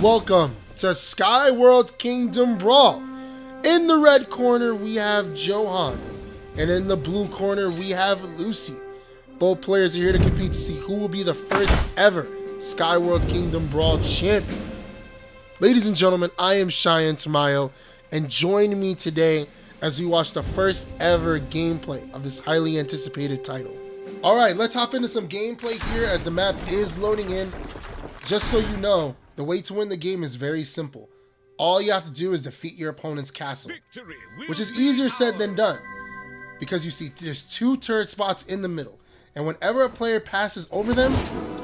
Welcome to Skyworld Kingdom Brawl. In the red corner, we have Johan. And in the blue corner, we have Lucy. Both players are here to compete to see who will be the first ever Skyworld Kingdom Brawl champion. Ladies and gentlemen, I am Cheyenne Tamayo, and join me today as we watch the first ever gameplay of this highly anticipated title. Alright, let's hop into some gameplay here as the map is loading in. Just so you know, the way to win the game is very simple. All you have to do is defeat your opponent's castle, which is easier said than done, because you see there's two turret spots in the middle, and whenever a player passes over them,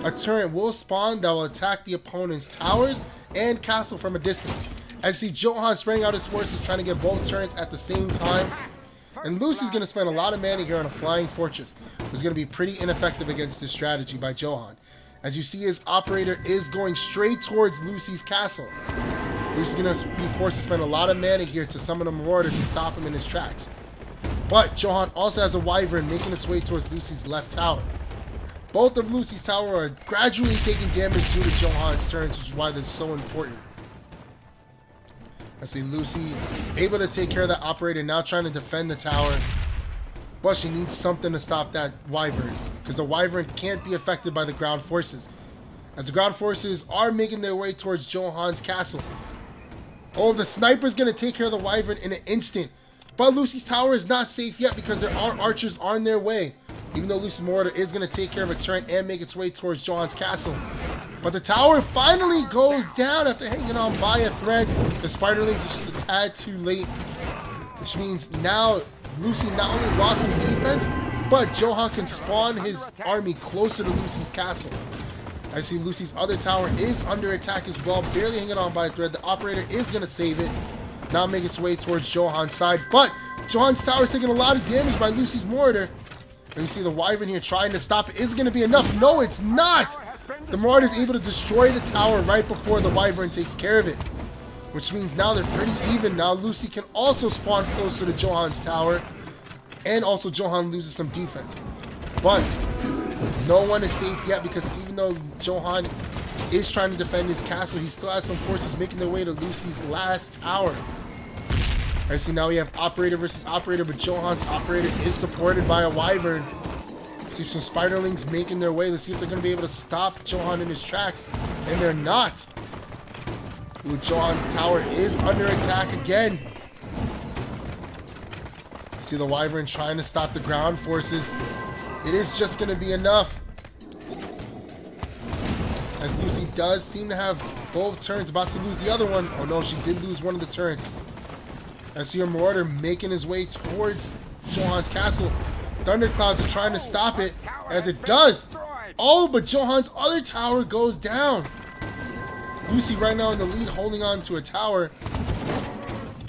a turret will spawn that will attack the opponent's towers and castle from a distance. As you see Johan spreading out his forces trying to get both turrets at the same time, and Lucy's going to spend a lot of mana here on a flying fortress, which is going to be pretty ineffective against this strategy by Johan. As you see, his operator is going straight towards Lucy's castle. Lucy's going to be forced to spend a lot of mana here to summon a Marauder to stop him in his tracks. But Johan also has a Wyvern making its way towards Lucy's left tower. Both of Lucy's tower are gradually taking damage due to Johan's turns, which is why they're so important. I see Lucy able to take care of that operator, now trying to defend the tower. But she needs something to stop that Wyvern, because the Wyvern can't be affected by the ground forces, as the ground forces are making their way towards Johan's castle. Oh, the sniper's going to take care of the Wyvern in an instant. But Lucy's tower is not safe yet because there are archers on their way. Even though Lucy's Marauder is going to take care of a turret and make its way towards Johan's castle. But the tower finally goes down after hanging on by a thread. The Spiderlings are just a tad too late, which means now Lucy not only lost some defense, but Johan can spawn his army closer to Lucy's castle. I see Lucy's other tower is under attack as well, barely hanging on by a thread. The operator is going to save it, now make its way towards Johan's side. But Johan's tower is taking a lot of damage by Lucy's Marauder. And you see the Wyvern here trying to stop it. Is it going to be enough? No, it's not! The Marauder is able to destroy the tower right before the Wyvern takes care of it, which means now they're pretty even. Now Lucy can also spawn closer to Johan's tower, and also Johan loses some defense. But no one is safe yet, because even though Johan is trying to defend his castle, he still has some forces making their way to Lucy's last tower. I see now we have operator versus operator, but Johan's operator is supported by a Wyvern. See some Spiderlings making their way. Let's see if they're going to be able to stop Johan in his tracks, and they're not. Ooh, Johan's tower is under attack again. See the Wyvern trying to stop the ground forces. It is just going to be enough, as Lucy does seem to have both turrets, about to lose the other one. Oh no, she did lose one of the turrets. I see her Marauder making his way towards Johan's castle. Thunderclouds are trying to stop it, as it does. Oh, but Johan's other tower goes down. Lucy right now in the lead, holding on to a tower,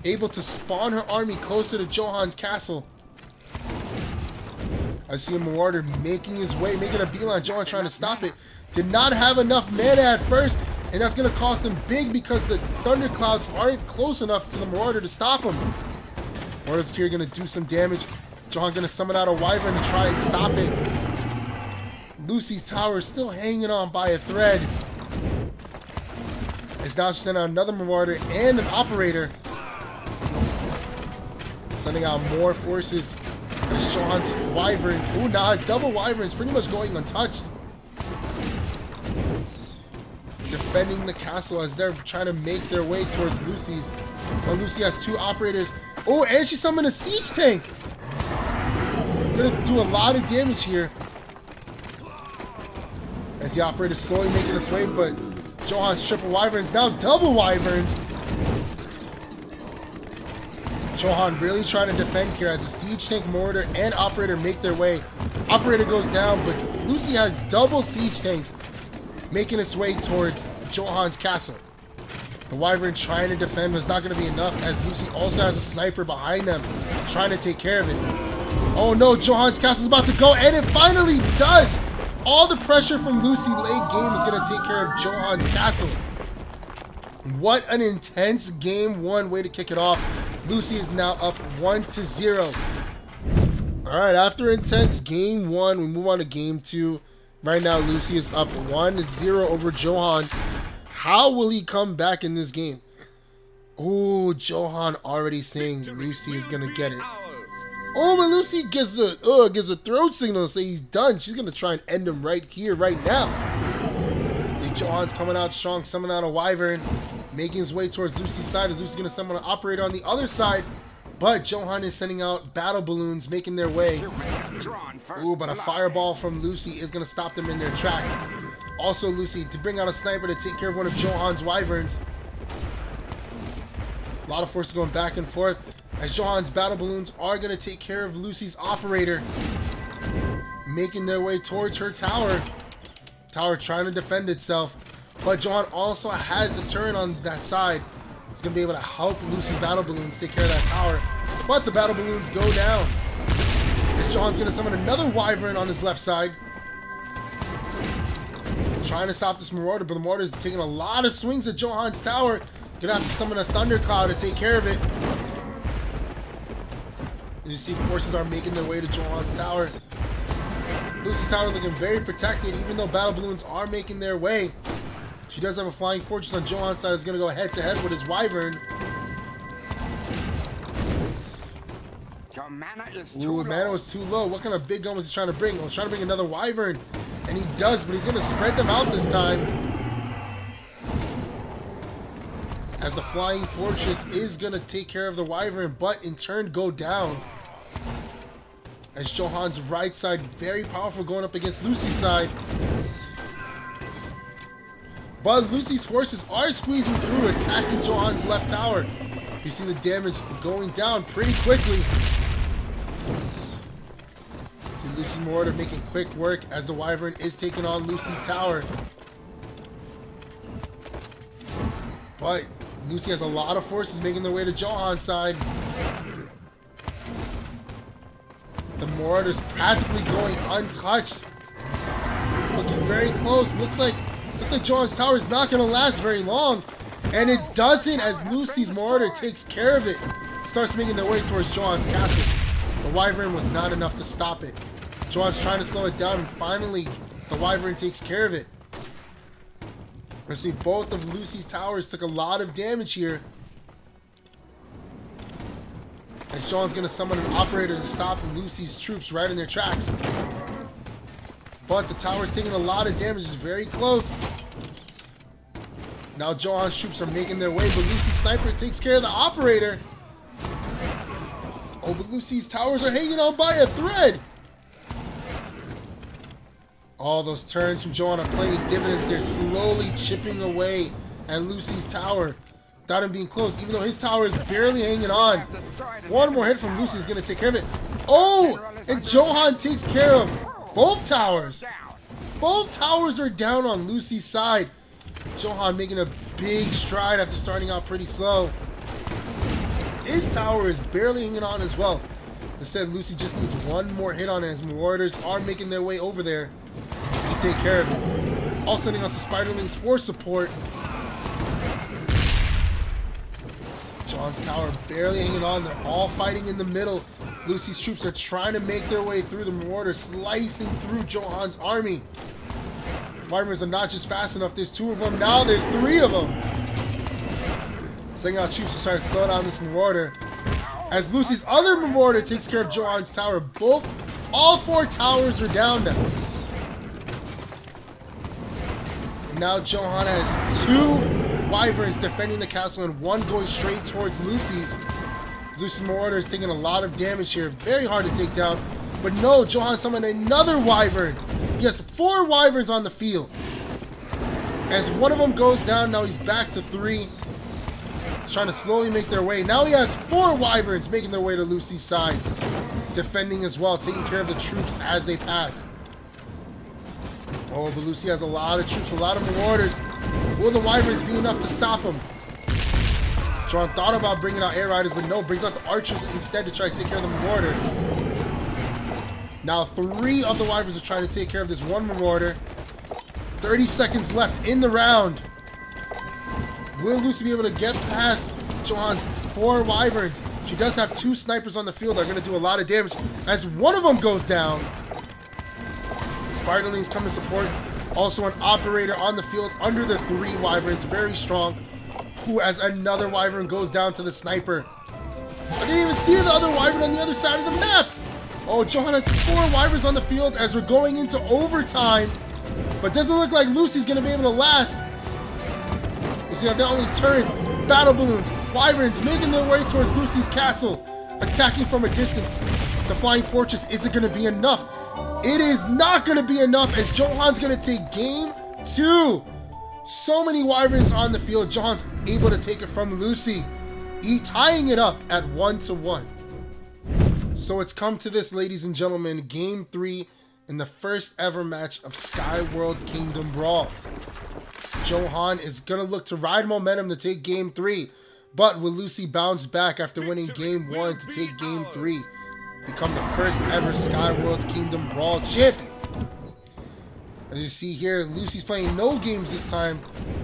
able to spawn her army closer to Johan's castle. I see a Marauder making his way, making a beeline. Johan trying to stop it. Did not have enough mana at first, and that's going to cost him big because the Thunderclouds aren't close enough to the Marauder to stop him. Marauder's here going to do some damage. Johan going to summon out a Wyvern to try and stop it. Lucy's tower is still hanging on by a thread. It's now sending out another Marauder and an operator, sending out more forces. There's Johan's Wyverns. Ooh, now his double Wyverns pretty much going untouched, defending the castle as they're trying to make their way towards Lucy's. Well, Lucy has two operators. Oh, and she summoned a siege tank. Gonna do a lot of damage here, as the operator slowly making its way, but Johan's triple Wyverns, now double Wyverns. Johan really trying to defend here as a siege tank, Marauder, and operator make their way. Operator goes down, but Lucy has double siege tanks making its way towards Johan's castle. The Wyvern trying to defend was not going to be enough, as Lucy also has a sniper behind them trying to take care of it. Oh no, Johan's castle is about to go, and it finally does! All the pressure from Lucy late game is going to take care of Johan's castle. What an intense game one, way to kick it off. Lucy is now up 1-0. Alright, after intense game one, we move on to game two. Right now, Lucy is up 1-0 over Johan. How will he come back in this game? Oh, Johan already saying Lucy is gonna get it. Oh, but Lucy gives a throw signal to say he's done. She's gonna try and end him right here, right now. See, Johan's coming out strong, summoning out a Wyvern, making his way towards Lucy's side. As Lucy's gonna summon an operator on the other side, but Johan is sending out battle balloons, making their way. Ooh, but a fireball from Lucy is gonna stop them in their tracks. Also, Lucy to bring out a sniper to take care of one of Johan's Wyverns. A lot of forces going back and forth as Johan's battle balloons are going to take care of Lucy's operator, making their way towards her tower. Tower trying to defend itself, but Johan also has the turret on that side. It's going to be able to help Lucy's battle balloons take care of that tower, but the battle balloons go down. As Johan's going to summon another Wyvern on his left side, trying to stop this Marauder, but the Marauder is taking a lot of swings at Johan's tower. Gonna have to summon a Thunder Cloud to take care of it. As you see, forces are making their way to Johan's tower. Lucy's tower looking very protected, even though battle balloons are making their way. She does have a flying fortress on Johan's side. Is gonna go head to head with his Wyvern. Your mana is Ooh, mana was too low. What kind of big gun was he trying to bring? Well, trying to bring another Wyvern, and he does, but he's gonna spread them out this time. As the flying fortress is gonna take care of the Wyvern, but in turn go down. As Johan's right side very powerful going up against Lucy's side. But Lucy's forces are squeezing through, attacking Johan's left tower. You see the damage going down pretty quickly. You see Lucy's Marauder making quick work as the Wyvern is taking on Lucy's tower. But Lucy has a lot of forces making their way to Johan's side. The Marauder's practically going untouched. Looking very close. Looks like Johan's tower is not going to last very long. And it doesn't, as Lucy's Marauder takes care of it. Starts making their way towards Johan's castle. The Wyvern was not enough to stop it. Johan's trying to slow it down, and finally the Wyvern takes care of it. We're going to see both of Lucy's towers took a lot of damage here. As Johan's going to summon an operator to stop Lucy's troops right in their tracks. But the tower's taking a lot of damage. It's very close. Now Johan's troops are making their way, but Lucy's sniper takes care of the operator. Oh, but Lucy's towers are hanging on by a thread. All those turns from Johan are playing dividends. They're slowly chipping away at Lucy's tower without him being close, even though his tower is barely hanging on. One more hit from Lucy is going to take care of it. Oh, and Johan takes care of both towers. Both towers are down on Lucy's side. Johan making a big stride after starting out pretty slow. His tower is barely hanging on as well. As I said, Lucy just needs one more hit on it as Marauders are making their way over there to take care of it. All sending out some Spiderlings for support. John's tower barely hanging on. They're all fighting in the middle. Lucy's troops are trying to make their way through. The Marauders slicing through Johan's army. Wyverns are not just fast enough. There's two of them. Now there's three of them. Sending out troops to try to slow down this Marauder. As Lucy's other Marauder takes care of Johan's tower. All four towers are down now. And now Johan has two Wyverns defending the castle and one going straight towards Lucy's. Lucy's Marauder is taking a lot of damage here. Very hard to take down. But no, Johan summoned another Wyvern. He has 4 Wyverns on the field. As one of them goes down, now he's back to 3. He's trying to slowly make their way. Now he has 4 Wyverns making their way to Lucy's side. Defending as well, taking care of the troops as they pass. Oh, but Lucy has a lot of troops, a lot of Marauders. Will the Wyverns be enough to stop him? John thought about bringing out Air Riders, but no, brings out the Archers instead to try to take care of the Marauder. Now 3 of the Wyverns are trying to take care of this one Marauder. 30 seconds left in the round. Will Lucy be able to get past Johan's 4 Wyverns? She does have 2 snipers on the field that are going to do a lot of damage as one of them goes down. Spiderlings come to support. Also an operator on the field under the 3 wyverns, very strong. Who, as another wyvern goes down to the sniper. I didn't even see the other wyvern on the other side of the map. Oh, Johan has 4 wyverns on the field as we're going into overtime. But doesn't look like Lucy's going to be able to last. Lucy have not only turrets, battle balloons, wyverns making their way towards Lucy's castle. Attacking from a distance. The flying fortress isn't going to be enough. It is not going to be enough as Johan's going to take game 2. So many wyverns on the field. Johan's able to take it from Lucy. Tying it up at 1-1. So it's come to this, ladies and gentlemen. Game 3 in the first ever match of Skyworld Kingdom Brawl. Johan is going to look to ride momentum to take game 3. But will Lucy bounce back after winning game 1 to take game 3? Become the first ever Skyworld Kingdom Brawl champion. As you see here, Lucy's playing no games this time.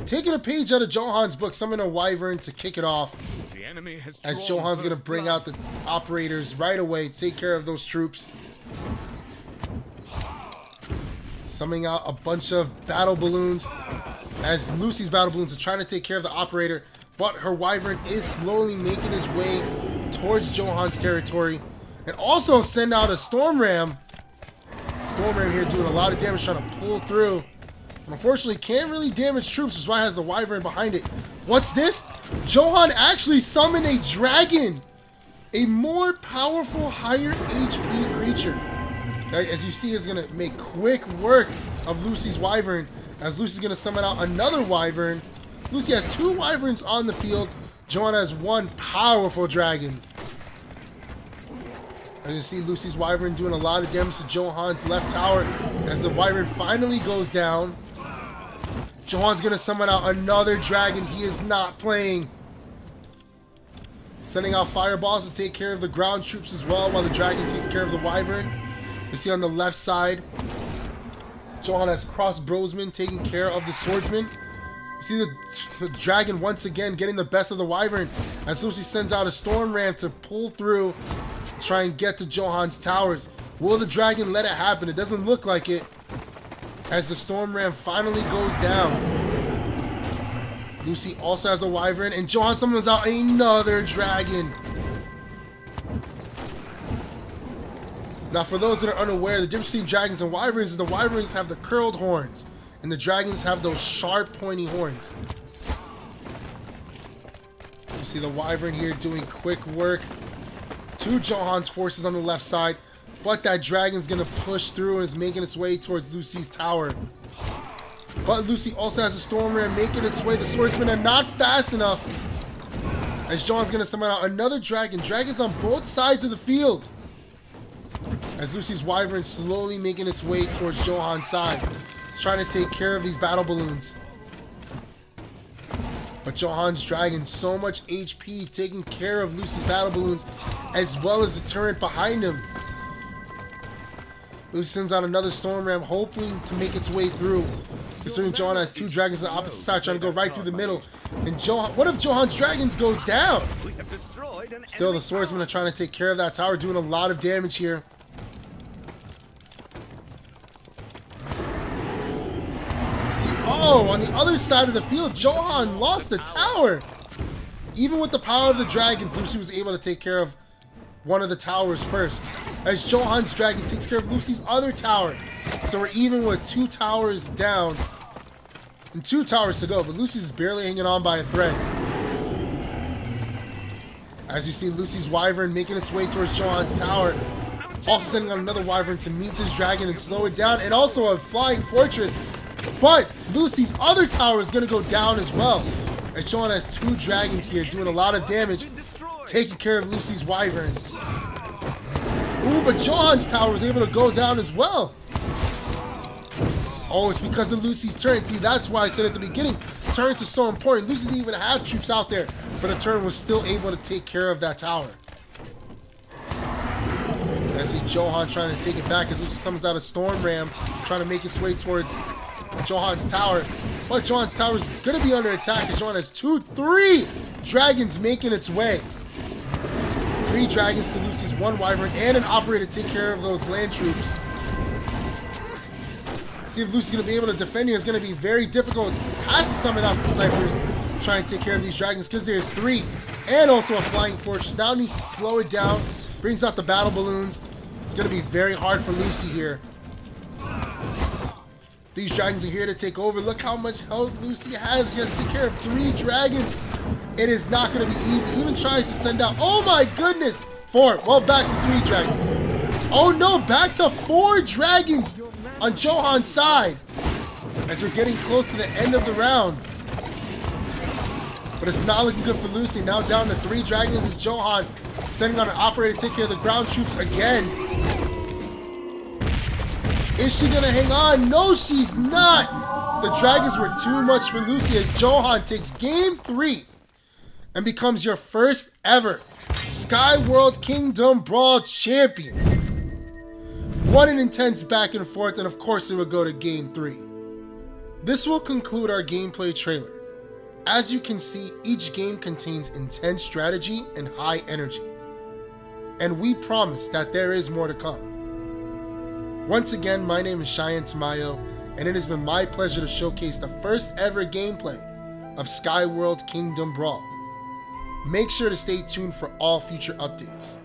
Taking a page out of Johan's book, summoning a wyvern to kick it off. The enemy has as Johan's going to bring out the operators right away, take care of those troops. Summoning out a bunch of battle balloons as Lucy's battle balloons are trying to take care of the operator. But her wyvern is slowly making his way towards Johan's territory. And also send out a storm ram. Storm ram here doing a lot of damage, trying to pull through. Unfortunately, can't really damage troops, which is why it has the wyvern behind it. What's this? Johan actually summoned a dragon. A more powerful, higher HP creature. As you see, is going to make quick work of Lucy's wyvern. As Lucy's going to summon out another wyvern. Lucy has 2 wyverns on the field. Johan has 1 powerful dragon. As you see, Lucy's wyvern doing a lot of damage to Johan's left tower. As the wyvern finally goes down. Johan's going to summon out another dragon. He is not playing. Sending out fireballs to take care of the ground troops as well, while the dragon takes care of the wyvern. You see on the left side, Johan has crossbowsman taking care of the swordsman. You see the dragon once again getting the best of the wyvern as Lucy sends out a storm ram to pull through, try and get to Johan's towers. Will the dragon let it happen? It doesn't look like it. As the storm ram finally goes down. Lucy also has a wyvern, and Johan summons out another dragon. Now, for those that are unaware, the difference between dragons and wyverns is the wyverns have the curled horns, and the dragons have those sharp, pointy horns. You see the wyvern here doing quick work to Johan's forces on the left side, but that dragon's going to push through and is making its way towards Lucy's tower. But Lucy also has a storm ram making its way. The swordsmen are not fast enough. As Johan's going to summon out another dragon. Dragons on both sides of the field. As Lucy's wyvern slowly making its way towards Johan's side. Trying to take care of these battle balloons. But Johan's dragon, so much HP, taking care of Lucy's battle balloons, as well as the turret behind him. Lucy sends out another storm ram, hoping to make its way through. Considering Johan has 2 dragons on the opposite side, trying to go right through the middle. And one of Johan's dragons goes down. Still, the swordsmen are trying to take care of that tower, doing a lot of damage here. Oh, on the other side of the field, Johan lost the tower. Even with the power of the dragons, Lucy was able to take care of one of the towers first. As Johan's dragon takes care of Lucy's other tower. So we're even with 2 towers down and 2 towers to go. But Lucy's barely hanging on by a thread. As you see, Lucy's wyvern making its way towards Johan's tower. Also sending out another wyvern to meet this dragon and slow it down. And also a flying fortress. But Lucy's other tower is going to go down as well. As Johan has 2 dragons here doing a lot of damage. Taking care of Lucy's wyvern. Ooh, but Johan's tower is able to go down as well. Oh, it's because of Lucy's turret. See, that's why I said at the beginning, turrets are so important. Lucy didn't even have troops out there, but the turret was still able to take care of that tower. I see Johan trying to take it back as Lucy summons out a storm ram, trying to make its way towards Johan's tower. But Johan's tower is going to be under attack as Johan has 3 dragons making its way. 3 dragons to Lucy's 1 wyvern and an operator to take care of those land troops. See if Lucy's going to be able to defend here. It's going to be very difficult. Has to summon out the snipers. Try and take care of these dragons because there's 3. And also a flying fortress. Now needs to slow it down. Brings out the battle balloons. It's going to be very hard for Lucy here. These dragons are here to take over. Look how much health Lucy has. She has to take care of 3 dragons. It is not going to be easy. Even tries to send out... Oh my goodness! 4. Well, back to 3 dragons. Oh no, back to 4 dragons on Johan's side. As we're getting close to the end of the round. But it's not looking good for Lucy. Now down to 3 dragons is Johan. Sending on an operator to take care of the ground troops again. Is she going to hang on? No, she's not. The dragons were too much for Lucy as Johan takes game 3 and becomes your first ever Skyworld Kingdom Brawl champion. What an intense back and forth, and of course it would go to game 3. This will conclude our gameplay trailer. As you can see, each game contains intense strategy and high energy. And we promise that there is more to come. Once again, my name is Cheyenne Tamayo, and it has been my pleasure to showcase the first ever gameplay of Skyworld Kingdom Brawl. Make sure to stay tuned for all future updates.